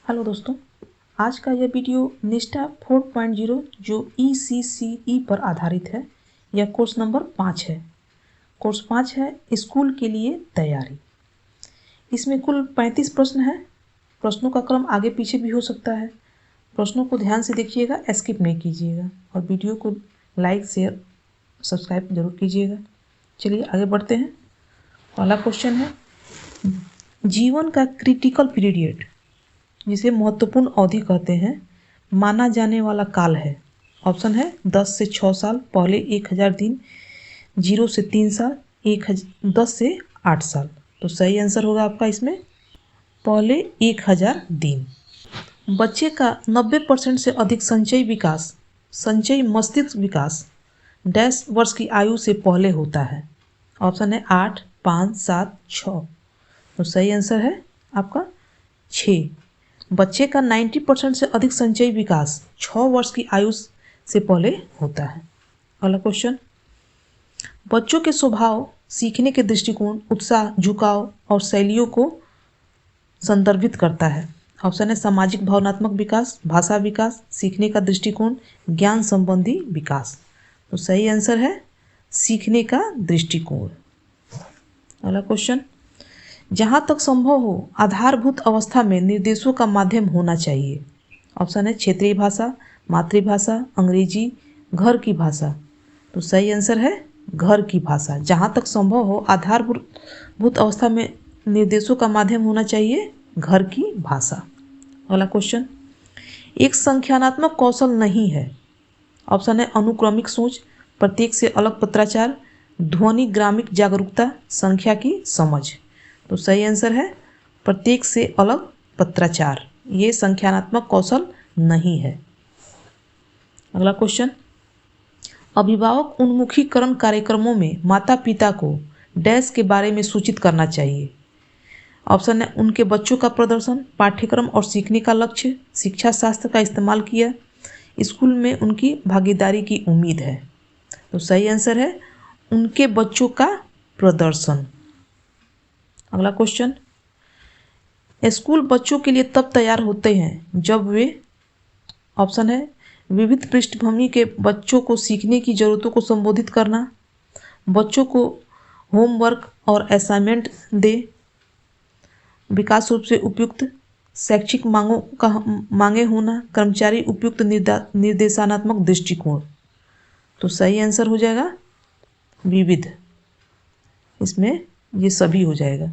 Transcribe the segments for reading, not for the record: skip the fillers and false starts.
Hello दोस्तों, आज का यह वीडियो निष्ठा 4.0 जो ECCE पर आधारित है। यह कोर्स नंबर 5 है। कोर्स 5 है स्कूल के लिए तैयारी। इसमें कुल 35 प्रश्न है। प्रश्नों का क्रम आगे पीछे भी हो सकता है। प्रश्नों को ध्यान से देखिएगा, स्किप नहीं कीजिएगा और वीडियो को लाइक शेयर सब्सक्राइब जरूर कीजिएगा। चलिए आगे बढ़ते हैं। पहला क्वेश्चन है, जीवन का क्रिटिकल पीरियड जिसे महत्वपूर्ण अवधि कहते हैं माना जाने वाला काल है। ऑप्शन है 10 से 6 साल, पहले 1000 दिन, 0 से 3 साल, 10 से 8 साल। तो सही आंसर होगा आपका इसमें पहले 1000 दिन। बच्चे का 90% से अधिक संचयी मस्तिष्क विकास डैश वर्ष की आयु से पहले होता है। ऑप्शन है 8, 5, 7, 6। तो सही आंसर है आपका 6। बच्चे का 90% से अधिक संचयी विकास 6 वर्ष की आयु से पहले होता है। अगला क्वेश्चन, बच्चों के स्वभाव, सीखने के दृष्टिकोण, उत्साह, झुकाव और शैलियों को संदर्भित करता है। ऑप्शन है सामाजिक भावनात्मक विकास, भाषा विकास, सीखने का दृष्टिकोण, ज्ञान संबंधी विकास। तो सही आंसर है सीखने का दृष्टिकोण। अगला क्वेश्चन, जहाँ तक संभव हो आधारभूत अवस्था में निर्देशों का माध्यम होना चाहिए। ऑप्शन है क्षेत्रीय भाषा, मातृभाषा, अंग्रेजी, घर की भाषा। तो सही आंसर है घर की भाषा। जहाँ तक संभव हो आधारभूत अवस्था में निर्देशों का माध्यम होना चाहिए घर की भाषा। अगला क्वेश्चन, एक संख्यानात्मक कौशल नहीं है। ऑप्शन है अनुक्रमिक सोच, प्रत्येक से अलग पत्राचार, ध्वनि ग्रामिक जागरूकता, संख्या की समझ। तो सही आंसर है प्रत्येक से अलग पत्राचार। ये संख्यानात्मक कौशल नहीं है। अगला क्वेश्चन, अभिभावक उन्मुखीकरण कार्यक्रमों में माता पिता को डैश के बारे में सूचित करना चाहिए। ऑप्शन है उनके बच्चों का प्रदर्शन, पाठ्यक्रम और सीखने का लक्ष्य, शिक्षा शास्त्र का इस्तेमाल किया, स्कूल में उनकी भागीदारी की उम्मीद है। तो सही आंसर है उनके बच्चों का प्रदर्शन। अगला क्वेश्चन, स्कूल बच्चों के लिए तब तैयार होते हैं जब वे, ऑप्शन है विविध पृष्ठभूमि के बच्चों को सीखने की जरूरतों को संबोधित करना, बच्चों को होमवर्क और असाइनमेंट दे, विकास रूप से उपयुक्त, शैक्षिक मांगे होना, कर्मचारी उपयुक्त निर्देशात्मक दृष्टिकोण। तो सही आंसर हो जाएगा विविध। इसमें ये सभी हो जाएगा।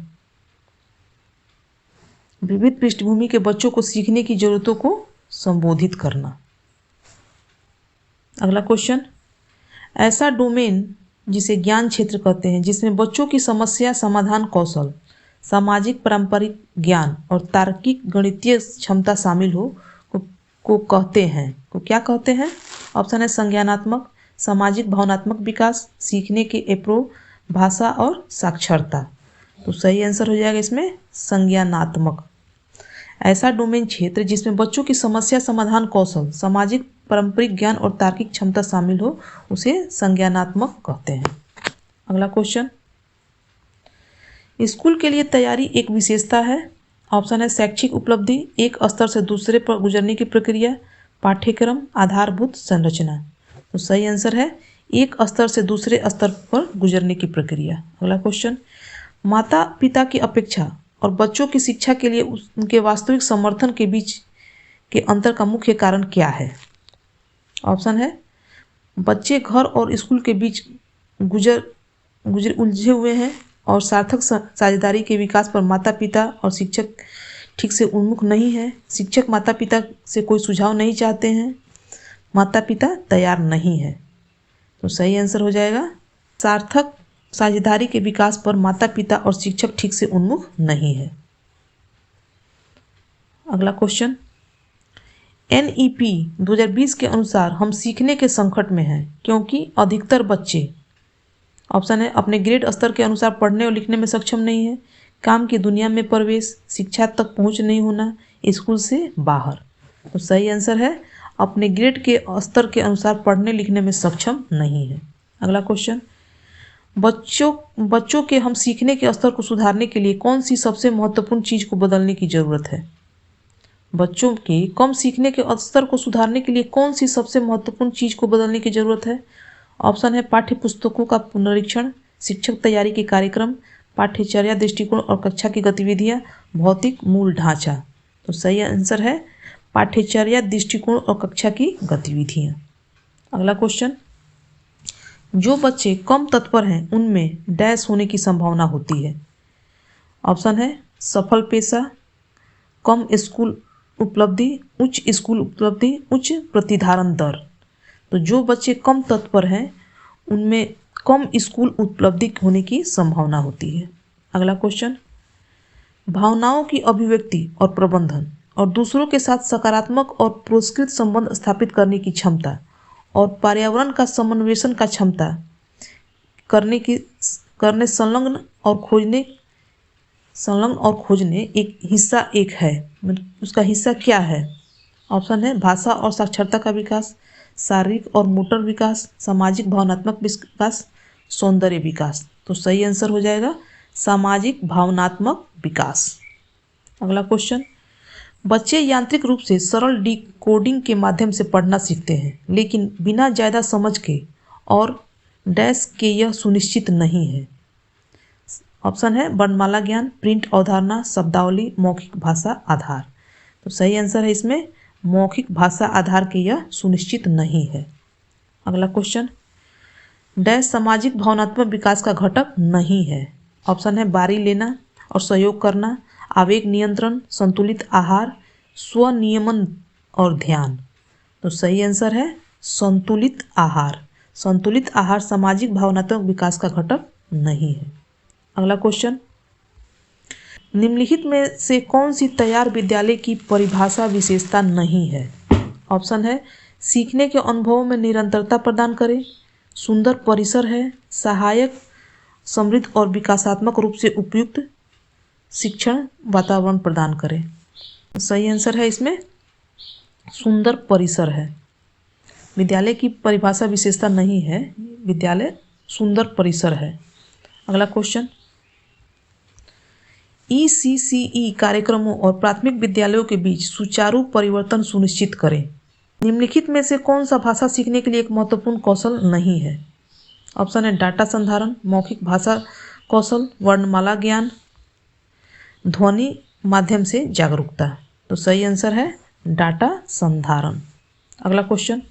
विविध पृष्ठभूमि के बच्चों को सीखने की जरूरतों को संबोधित करना। अगला क्वेश्चन, ऐसा डोमेन जिसे ज्ञान क्षेत्र कहते हैं जिसमें बच्चों की समस्या समाधान कौशल, सामाजिक पारंपरिक ज्ञान और तार्किक गणितीय क्षमता शामिल हो को कहते हैं, को क्या कहते हैं। ऑप्शन है संज्ञानात्मक, सामाजिक भावनात्मक विकास, सीखने के एप्रो, भाषा और साक्षरता। तो सही आंसर हो जाएगा इसमें संज्ञानात्मक। ऐसा डोमेन क्षेत्र जिसमें बच्चों की समस्या समाधान कौशल, सामाजिक पारंपरिक ज्ञान और तार्किक क्षमता शामिल हो उसे संज्ञानात्मक कहते हैं। अगला क्वेश्चन, स्कूल के लिए तैयारी एक विशेषता है। ऑप्शन है शैक्षिक उपलब्धि, एक स्तर से दूसरे पर गुजरने की प्रक्रिया, पाठ्यक्रम, आधारभूत संरचना। तो सही आंसर है एक स्तर से दूसरे स्तर पर गुजरने की प्रक्रिया। अगला क्वेश्चन, माता पिता की अपेक्षा और बच्चों की शिक्षा के लिए उनके वास्तविक समर्थन के बीच के अंतर का मुख्य कारण क्या है। ऑप्शन है बच्चे घर और स्कूल के बीच उलझे हुए हैं और सार्थक साझेदारी के विकास पर माता पिता और शिक्षक ठीक से उन्मुख नहीं है, शिक्षक माता पिता से कोई सुझाव नहीं चाहते हैं, माता पिता तैयार नहीं है। तो सही आंसर हो जाएगा सार्थक साझेदारी के विकास पर माता पिता और शिक्षक ठीक से उन्मुख नहीं है। अगला क्वेश्चन, NEP 2020 के अनुसार हम सीखने के संकट में हैं क्योंकि अधिकतर बच्चे, ऑप्शन है अपने ग्रेड स्तर के अनुसार पढ़ने और लिखने में सक्षम नहीं है, काम की दुनिया में प्रवेश, शिक्षा तक पहुंच नहीं होना, स्कूल से बाहर। तो सही आंसर है अपने ग्रेड के स्तर के अनुसार पढ़ने लिखने में सक्षम नहीं है। अगला क्वेश्चन, बच्चों के हम सीखने के स्तर को सुधारने के लिए कौन सी सबसे महत्वपूर्ण चीज़ को बदलने की ज़रूरत है। बच्चों के कम सीखने के स्तर को सुधारने के लिए कौन सी सबसे महत्वपूर्ण चीज़ को बदलने की ज़रूरत है? ऑप्शन है पाठ्य पुस्तकों का पुनरीक्षण, शिक्षक तैयारी के कार्यक्रम, पाठ्यचर्या दृष्टिकोण और कक्षा की गतिविधियाँ, भौतिक मूल ढांचा। तो सही आंसर है पाठ्यचर्या दृष्टिकोण और कक्षा की गतिविधियाँ। अगला क्वेश्चन, जो बच्चे कम तत्पर हैं उनमें डैश होने की संभावना होती है। ऑप्शन है सफल पेशा, कम स्कूल उपलब्धि, उच्च स्कूल उपलब्धि, उच्च प्रतिधारण दर। तो जो बच्चे कम तत्पर हैं उनमें कम स्कूल उपलब्धि होने की संभावना होती है। अगला क्वेश्चन, भावनाओं की अभिव्यक्ति और प्रबंधन और दूसरों के साथ सकारात्मक और पुरस्कृत संबंध स्थापित करने की क्षमता और पर्यावरण का समन्वयन का क्षमता करने संलग्न और खोजने एक हिस्सा एक है। उसका हिस्सा क्या है? ऑप्शन है भाषा और साक्षरता का विकास, शारीरिक और मोटर विकास, सामाजिक भावनात्मक विकास, सौंदर्य विकास। तो सही आंसर हो जाएगा सामाजिक भावनात्मक विकास। अगला क्वेश्चन, बच्चे यांत्रिक रूप से सरल डिकोडिंग के माध्यम से पढ़ना सीखते हैं लेकिन बिना ज़्यादा समझ के और डैश के यह सुनिश्चित नहीं है। ऑप्शन है वर्णमाला ज्ञान, प्रिंट अवधारणा, शब्दावली, मौखिक भाषा आधार। तो सही आंसर है इसमें मौखिक भाषा आधार के यह सुनिश्चित नहीं है। अगला क्वेश्चन, डैश सामाजिक भावनात्मक विकास का घटक नहीं है। ऑप्शन है बारी लेना और सहयोग करना, आवेग नियंत्रण, संतुलित आहार, स्वनियमन और ध्यान। तो सही आंसर है संतुलित आहार। संतुलित आहार सामाजिक भावनात्मक विकास का घटक नहीं है। अगला क्वेश्चन, निम्नलिखित में से कौन सी तैयार विद्यालय की परिभाषा विशेषता नहीं है? ऑप्शन है सीखने के अनुभवों में निरंतरता प्रदान करे, सुंदर परिसर है, सहायक, समृद्ध और विकासात्मक रूप से उपयुक्त शिक्षण वातावरण प्रदान करे। सही आंसर है इसमें सुंदर परिसर है। विद्यालय की परिभाषा विशेषता नहीं है, विद्यालय सुंदर परिसर है। अगला क्वेश्चन, ECCE कार्यक्रमों और प्राथमिक विद्यालयों के बीच सुचारू परिवर्तन सुनिश्चित करें। निम्नलिखित में से कौन सा भाषा सीखने के लिए एक महत्वपूर्ण कौशल नहीं है? ऑप्शन है डाटा संधारण, मौखिक भाषा कौशल, वर्णमाला ज्ञान, ध्वनि माध्यम से जागरूकता। तो सही आंसर है डाटा संधारण। अगला क्वेश्चन,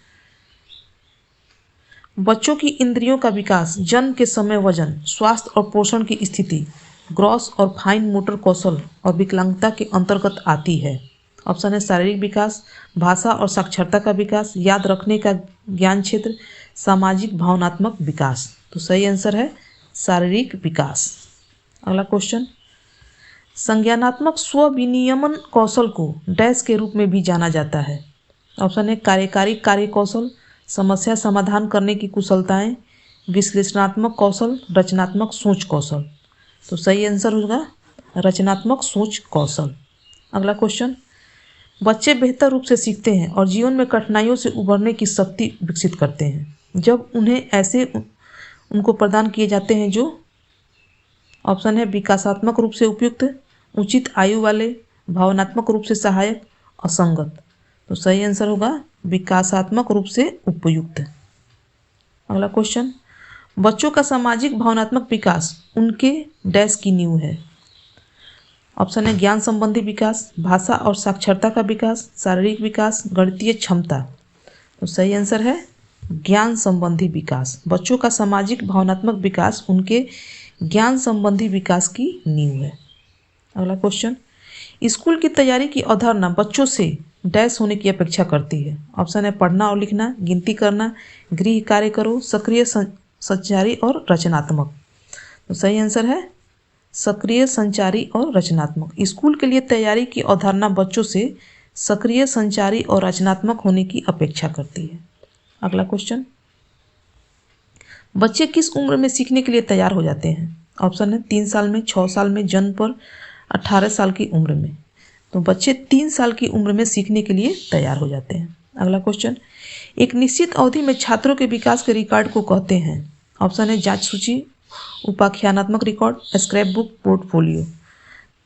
बच्चों की इंद्रियों का विकास जन्म के समय वजन, स्वास्थ्य और पोषण की स्थिति, ग्रॉस और फाइन मोटर कौशल और विकलांगता के अंतर्गत आती है। ऑप्शन है शारीरिक विकास, भाषा और साक्षरता का विकास, याद रखने का ज्ञान क्षेत्र, सामाजिक भावनात्मक विकास। तो सही आंसर है शारीरिक विकास। अगला क्वेश्चन, संज्ञानात्मक स्व विनियमन कौशल को डैश के रूप में भी जाना जाता है। ऑप्शन है कार्यकारी कार्य कौशल, समस्या समाधान करने की कुशलताएं, विश्लेषणात्मक कौशल, रचनात्मक सोच कौशल। तो सही आंसर होगा रचनात्मक सोच कौशल। अगला क्वेश्चन, बच्चे बेहतर रूप से सीखते हैं और जीवन में कठिनाइयों से उभरने की शक्ति विकसित करते हैं जब उन्हें ऐसे उनको प्रदान किए जाते हैं जो, ऑप्शन है विकासात्मक रूप से उपयुक्त, उचित आयु वाले, भावनात्मक रूप से सहायक, असंगत। तो सही आंसर होगा विकासात्मक रूप से उपयुक्त। अगला क्वेश्चन, बच्चों का सामाजिक भावनात्मक विकास उनके डैश की नींव है। ऑप्शन है ज्ञान संबंधी विकास, भाषा और साक्षरता का विकास, शारीरिक विकास, गणितीय क्षमता। तो सही आंसर है ज्ञान संबंधी विकास। बच्चों का सामाजिक भावनात्मक विकास उनके ज्ञान संबंधी विकास की नींव है। अगला क्वेश्चन, स्कूल की तैयारी की अवधारणा बच्चों से डैश होने की अपेक्षा करती है। ऑप्शन है पढ़ना और लिखना, गिनती करना, गृह कार्य करो, सक्रिय संचारी और रचनात्मक। तो सही आंसर है सक्रिय संचारी और रचनात्मक। स्कूल के लिए तैयारी की अवधारणा बच्चों से सक्रिय संचारी और रचनात्मक होने की अपेक्षा करती है। अगला क्वेश्चन, बच्चे किस उम्र में सीखने के लिए तैयार हो जाते हैं? ऑप्शन है 3 साल में, 6 साल में, जन्म पर, 18 साल की उम्र में। तो बच्चे 3 साल की उम्र में सीखने के लिए तैयार हो जाते हैं। अगला क्वेश्चन, एक निश्चित अवधि में छात्रों के विकास के रिकॉर्ड को कहते हैं। ऑप्शन है जांच सूची, उपाख्यानात्मक रिकॉर्ड, स्क्रैप बुक, पोर्टफोलियो।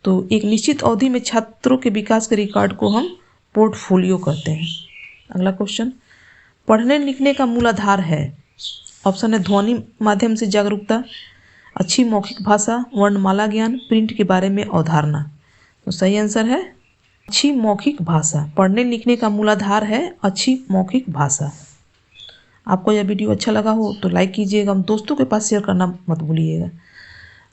तो एक निश्चित अवधि में छात्रों के विकास के रिकॉर्ड को हम पोर्टफोलियो कहते हैं। अगला क्वेश्चन, पढ़ने लिखने का मूल आधार है। ऑप्शन है ध्वनि माध्यम से जागरूकता, अच्छी मौखिक भाषा, वर्णमाला ज्ञान, प्रिंट के बारे में अवधारणा। तो सही आंसर है अच्छी मौखिक भाषा। पढ़ने लिखने का मूलाधार है अच्छी मौखिक भाषा। आपको यह वीडियो अच्छा लगा हो तो लाइक कीजिएगा, दोस्तों के पास शेयर करना मत भूलिएगा।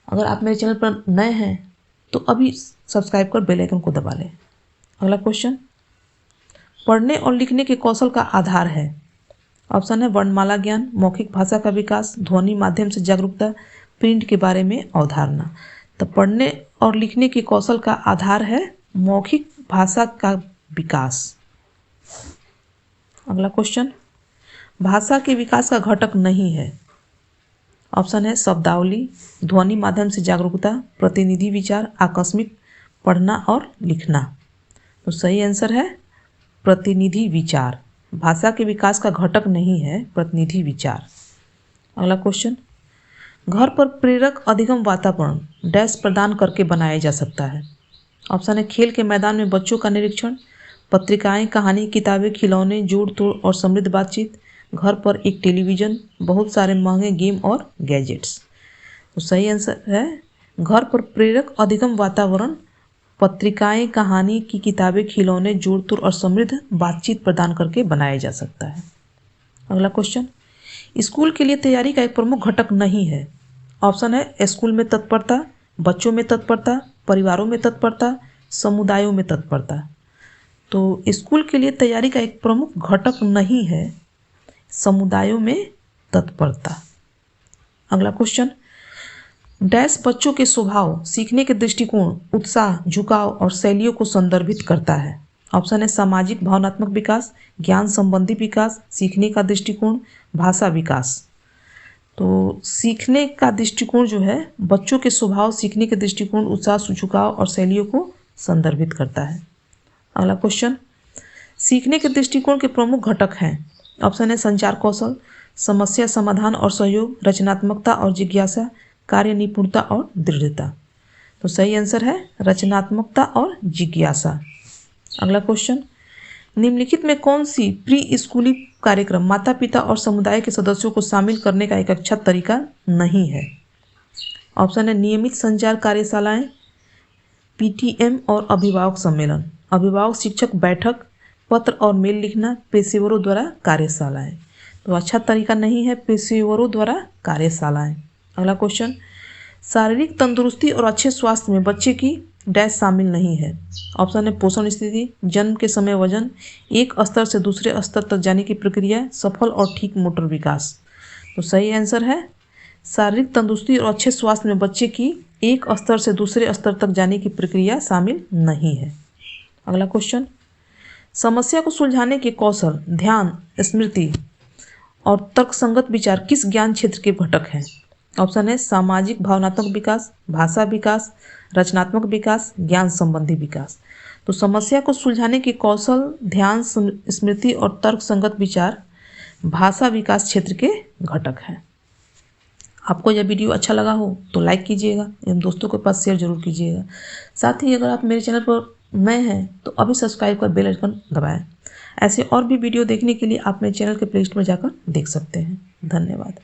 अगर आप मेरे चैनल पर नए हैं तो अभी सब्सक्राइब कर बेल आइकन को दबा लें। अगला क्वेश्चन, पढ़ने और लिखने के कौशल का आधार है। ऑप्शन है वर्णमाला ज्ञान, मौखिक भाषा का विकास, ध्वनि माध्यम से जागरूकता, प्रिंट के बारे में अवधारणा। तो पढ़ने और लिखने के कौशल का आधार है मौखिक भाषा का विकास। अगला क्वेश्चन, भाषा के विकास का घटक नहीं है। ऑप्शन है शब्दावली, ध्वनि माध्यम से जागरूकता, प्रतिनिधि विचार, आकस्मिक पढ़ना और लिखना। तो सही आंसर है प्रतिनिधि विचार। भाषा के विकास का घटक नहीं है प्रतिनिधि विचार। अगला क्वेश्चन, घर पर प्रेरक अधिगम वातावरण डैश प्रदान करके बनाया जा सकता है। ऑप्शन है खेल के मैदान में बच्चों का निरीक्षण, पत्रिकाएं, कहानी, किताबें, खिलौने, जोड़ तोड़ और समृद्ध बातचीत, घर पर एक टेलीविज़न, बहुत सारे महंगे गेम और गैजेट्स। तो सही आंसर है घर पर प्रेरक अधिगम वातावरण पत्रिकाएं, कहानी की किताबें, खिलौने, जोड़ तोड़ और समृद्ध बातचीत प्रदान करके बनाया जा सकता है। अगला क्वेश्चन, स्कूल के लिए तैयारी का एक प्रमुख घटक नहीं है। ऑप्शन है स्कूल में तत्परता, बच्चों में तत्परता, परिवारों में तत्परता, समुदायों में तत्परता। तो स्कूल के लिए तैयारी का एक प्रमुख घटक नहीं है समुदायों में तत्परता। अगला क्वेश्चन, डैश बच्चों के स्वभाव, सीखने के दृष्टिकोण, उत्साह, झुकाव और शैलियों को संदर्भित करता है। ऑप्शन है सामाजिक भावनात्मक विकास, ज्ञान संबंधी विकास, सीखने का दृष्टिकोण, भाषा विकास। तो सीखने का दृष्टिकोण जो है बच्चों के स्वभाव, सीखने के दृष्टिकोण, उत्साह, झुकाव और शैलियों को संदर्भित करता है। अगला क्वेश्चन, सीखने के दृष्टिकोण के प्रमुख घटक हैं। ऑप्शन है संचार कौशल, समस्या समाधान और सहयोग, रचनात्मकता और जिज्ञासा, कार्य निपुणता और दृढ़ता। तो सही आंसर है रचनात्मकता और जिज्ञासा। अगला क्वेश्चन, निम्नलिखित में कौन सी प्री स्कूली कार्यक्रम माता पिता और समुदाय के सदस्यों को शामिल करने का एक अच्छा तरीका नहीं है। ऑप्शन है नियमित संचार कार्यशालाएं, पीटीएम और अभिभावक सम्मेलन, अभिभावक शिक्षक बैठक, पत्र और मेल लिखना, पेशेवरों द्वारा कार्यशालाएं। तो अच्छा तरीका नहीं है पेशेवरों द्वारा कार्यशालाएं। अगला क्वेश्चन, शारीरिक तंदुरुस्ती और अच्छे स्वास्थ्य में बच्चे की डैश शामिल नहीं है। ऑप्शन है पोषण स्थिति, जन्म के समय वजन, एक स्तर से दूसरे स्तर तक जाने की प्रक्रिया, सफल और ठीक मोटर विकास। तो सही आंसर है शारीरिक तंदुरुस्ती और अच्छे स्वास्थ्य में बच्चे की एक स्तर से दूसरे स्तर तक जाने की प्रक्रिया शामिल नहीं है। अगला क्वेश्चन, समस्या को सुलझाने के कौशल, ध्यान, स्मृति और तर्कसंगत विचार किस ज्ञान क्षेत्र के घटक हैं। ऑप्शन है सामाजिक भावनात्मक विकास, भाषा विकास, रचनात्मक विकास, ज्ञान संबंधी विकास। तो समस्या को सुलझाने के कौशल, ध्यान, स्मृति और तर्कसंगत विचार भाषा विकास क्षेत्र के घटक हैं। आपको यह वीडियो अच्छा लगा हो तो लाइक कीजिएगा एवं दोस्तों के पास शेयर जरूर कीजिएगा। साथ ही अगर आप मेरे चैनल पर नए हैं तो अभी सब्सक्राइब कर बेल आइकन दबाएं। ऐसे और भी वीडियो देखने के लिए आप मेरे चैनल के प्लेलिस्ट में जाकर देख सकते हैं। धन्यवाद।